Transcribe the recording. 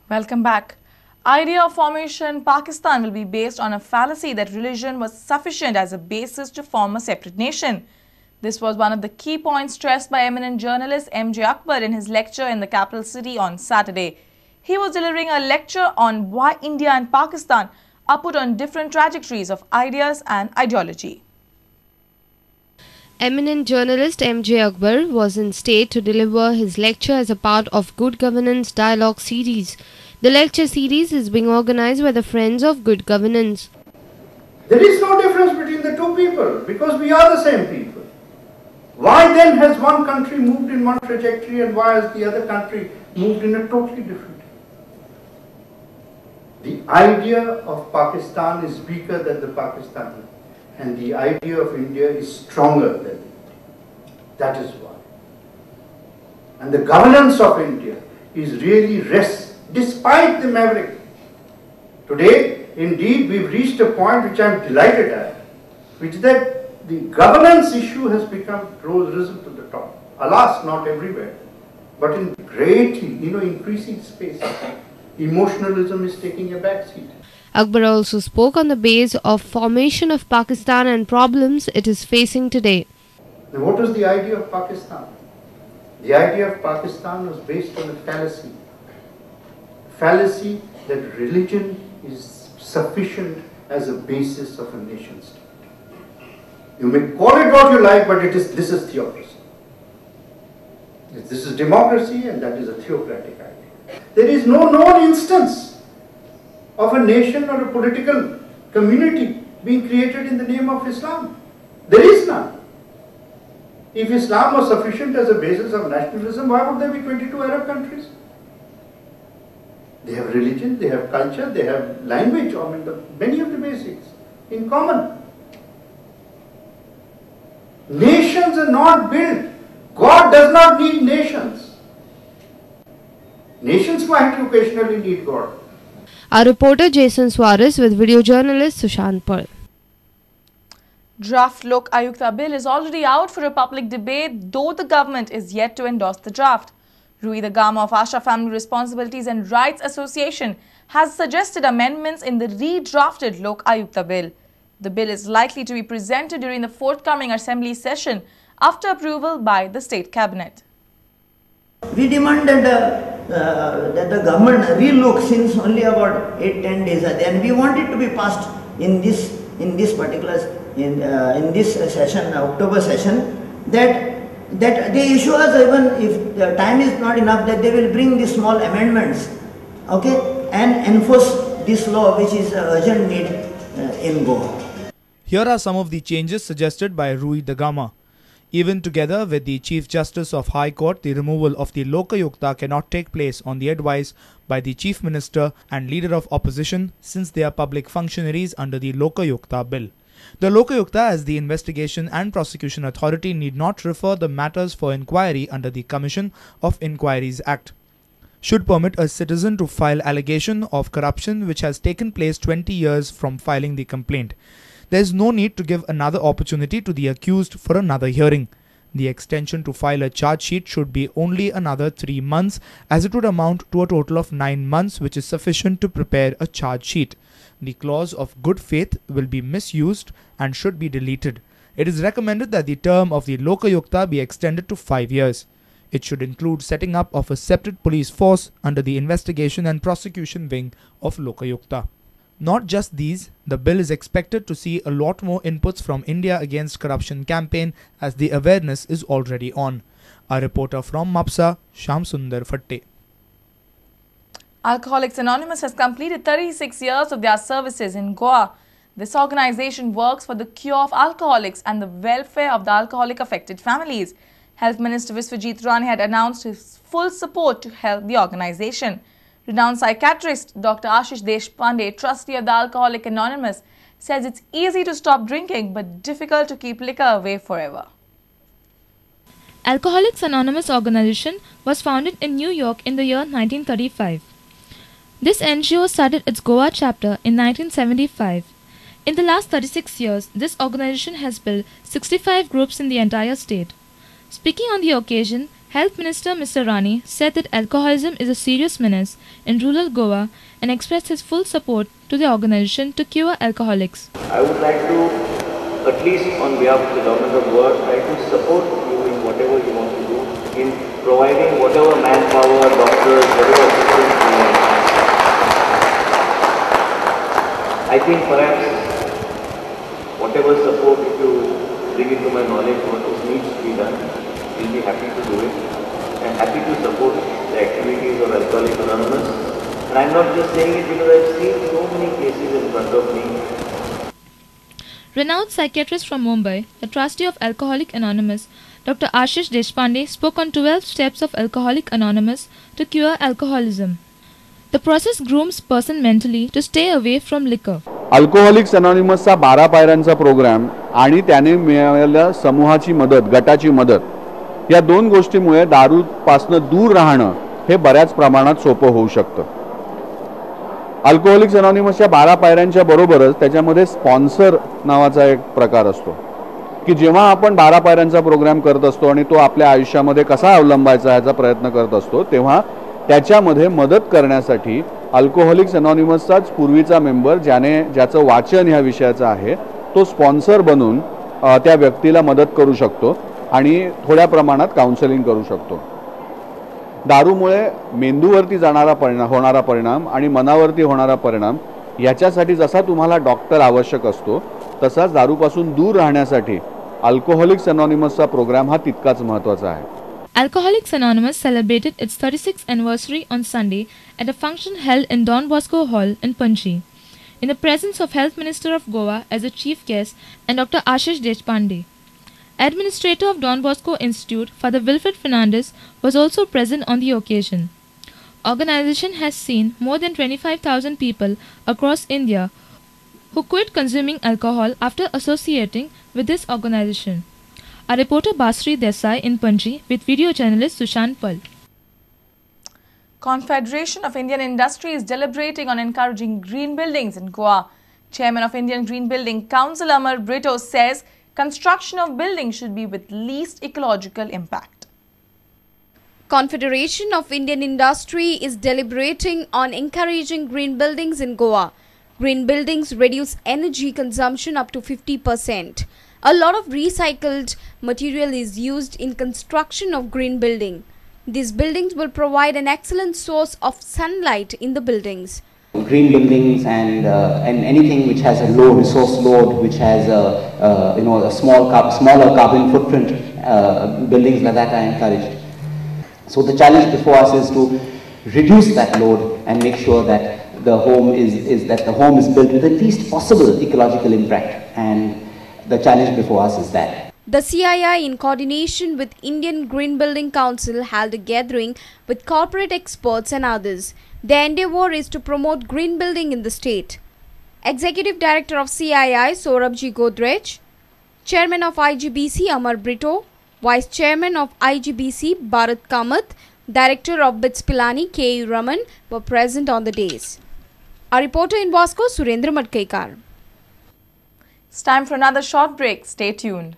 Welcome back. Idea of formation Pakistan will be based on a fallacy that religion was sufficient as a basis to form a separate nation. This was one of the key points stressed by eminent journalist M.J. Akbar in his lecture in the capital city on Saturday. He was delivering a lecture on why India and Pakistan are put on different trajectories of ideas and ideology. Eminent journalist M.J. Akbar was in state to deliver his lecture as a part of Good Governance Dialogue series. The lecture series is being organized by the Friends of Good Governance. There is no difference between the two people because we are the same people. Why then has one country moved in one trajectory and why has the other country moved in a totally different? The idea of Pakistan is weaker than the Pakistani, and the idea of India is stronger than India. That is why. And the governance of India is really rests despite the maverick. Today, indeed, we've reached a point which I'm delighted at, which is that the governance issue has risen to the top. Alas, not everywhere, but in increasing space. Emotionalism is taking a backseat. Akbar also spoke on the base of formation of Pakistan and problems it is facing today. Now, what was the idea of Pakistan? The idea of Pakistan was based on a fallacy. Fallacy that religion is sufficient as a basis of a nation state. You may call it what you like, but this is theocracy. This is democracy and that is a theocratic idea. There is no known instance of a nation or a political community being created in the name of Islam. There is none. If Islam was sufficient as a basis of nationalism, why would there be 22 Arab countries? They have religion, they have culture, they have language, many of the basics in common. Nations are not built. God does not need nations. Nations might occasionally need God. Our reporter Jason Suarez with video journalist Sushant Pal. Draft Lok Ayukta bill is already out for a public debate, though the government is yet to endorse the draft. Rui the Gama of Asha Family Responsibilities and Rights Association has suggested amendments in the redrafted Lok Ayukta bill. The bill is likely to be presented during the forthcoming assembly session after approval by the state cabinet. We demand that the government relook since only about 8-10 days are there, and we want it to be passed in this session, October session, that they issue us, even if the time is not enough, that they will bring the small amendments, okay, and enforce this law which is urgent need in Goa. Here are some of the changes suggested by Rui the Gama. Even together with the Chief Justice of High Court, the removal of the Lokayukta cannot take place on the advice by the Chief Minister and Leader of Opposition, since they are public functionaries under the Lokayukta bill. The Lokayukta, as the Investigation and Prosecution Authority, need not refer the matters for inquiry under the Commission of Inquiries Act. Should permit a citizen to file allegation of corruption which has taken place 20 years from filing the complaint. There is no need to give another opportunity to the accused for another hearing. The extension to file a charge sheet should be only another 3 months, as it would amount to a total of 9 months, which is sufficient to prepare a charge sheet. The clause of good faith will be misused and should be deleted. It is recommended that the term of the Lokayukta be extended to 5 years. It should include setting up of a separate police force under the investigation and prosecution wing of Lokayukta. Not just these, the bill is expected to see a lot more inputs from India Against Corruption campaign, as the awareness is already on. A reporter from Mapsa, Shyam Sundar Fatte. Alcoholics Anonymous has completed 36 years of their services in Goa. This organization works for the cure of alcoholics and the welfare of the alcoholic affected families. Health Minister Viswajit Rane had announced his full support to help the organization. Renowned psychiatrist Dr. Ashish Deshpande, trustee of the Alcoholic Anonymous, says it's easy to stop drinking but difficult to keep liquor away forever. Alcoholics Anonymous organization was founded in New York in the year 1935. This NGO started its Goa chapter in 1975. In the last 36 years, this organization has built 65 groups in the entire state. Speaking on the occasion, Health Minister Mr. Rani said that alcoholism is a serious menace in rural Goa and expressed his full support to the organization to cure alcoholics. I would like to, at least on behalf of the government of Goa, try to support you in whatever you want to do, in providing whatever manpower, doctors, whatever assistance you need. I think perhaps whatever support, if you bring it to my knowledge, what needs to be done, we'll be happy to do it and happy to support the activities of Alcoholics Anonymous. And I'm not just saying it because I've seen so many cases in front of me. Renowned psychiatrist from Mumbai, the trustee of Alcoholics Anonymous, Dr. Ashish Deshpande spoke on 12 steps of Alcoholics Anonymous to cure alcoholism. The process grooms person mentally to stay away from liquor. Alcoholics अनॉनिमसचा 12 पायऱ्यांचा programme आणि त्याने मिळालेल्या समूहाची मदत, गटाची मदत या दोन गोष्टींमुळे दारूपासून दूर राहणं हे बऱ्याच प्रमाणात सोपं होऊ शकतं. अल्कोहोलिक्स अनॉनिमसच्या 12 पायऱ्यांच्या बरोबरच त्याच्यामध्ये स्पॉन्सर नावाचा एक प्रकार असतो की जेव्हा आपण 12 पायऱ्यांचा प्रोग्राम करत असतो आणि तो आपल्या आयुष्यामध्ये कसा अवलंबायचा याचा प्रयत्न करत असतो तेव्हा त्याच्यामध्ये मदत करण्यासाठी अल्कोहोलिक्स अनॉनिमसचाच पूर्वीचा मेंबर ज्याचं वाचन ह्या विषयाचं आहे तो स्पॉन्सर बनून त्या व्यक्तीला मदत करू शकतो आणि थोड्या प्रमाणात काउन्सिलिंग करू शकतो. दारूमुळे मेंदूवरती होणारा परिणाम आणि मनावरती होणारा परिणाम याच्यासाठी जसा तुम्हाला डॉक्टर आवश्यक असतो तसाच दारूपासून दूर राहण्यासाठी अल्कोहोलिक्स अनॉनिमसचा प्रोग्राम हा तितकाच महत्त्वाचा आहे. Alcoholics Anonymous celebrated its 36th anniversary on Sunday at a function held in Don Bosco Hall in Panji, in the presence of Health Minister of Goa as a chief guest and Dr. Ashish Deshpande. Administrator of Don Bosco Institute, Father Wilfred Fernandez, was also present on the occasion. Organization has seen more than 25,000 people across India who quit consuming alcohol after associating with this organization. Our reporter Basri Desai in Panji with video journalist Sushant Pal. Confederation of Indian Industry is deliberating on encouraging green buildings in Goa. Chairman of Indian Green Building Council Amar Brito says construction of buildings should be with least ecological impact. Confederation of Indian Industry is deliberating on encouraging green buildings in Goa. Green buildings reduce energy consumption up to 50%. A lot of recycled material is used in construction of green building. These buildings will provide an excellent source of sunlight in the buildings. Green buildings and anything which has a low resource load, which has a smaller carbon footprint, buildings like that are encouraged. So the challenge before us is to reduce that load and make sure that the home is built with the least possible ecological impact, and the challenge before us is that. The CII, in coordination with Indian Green Building Council, held a gathering with corporate experts and others. Their endeavour is to promote green building in the state. Executive Director of CII, Saurabh Godrej, Chairman of IGBC, Amar Brito, Vice Chairman of IGBC, Bharat Kamath, Director of BITS Pilani, K.U. Raman, were present on the days. Our reporter in Bosco, Surendra Matkaikar. It's time for another short break. Stay tuned.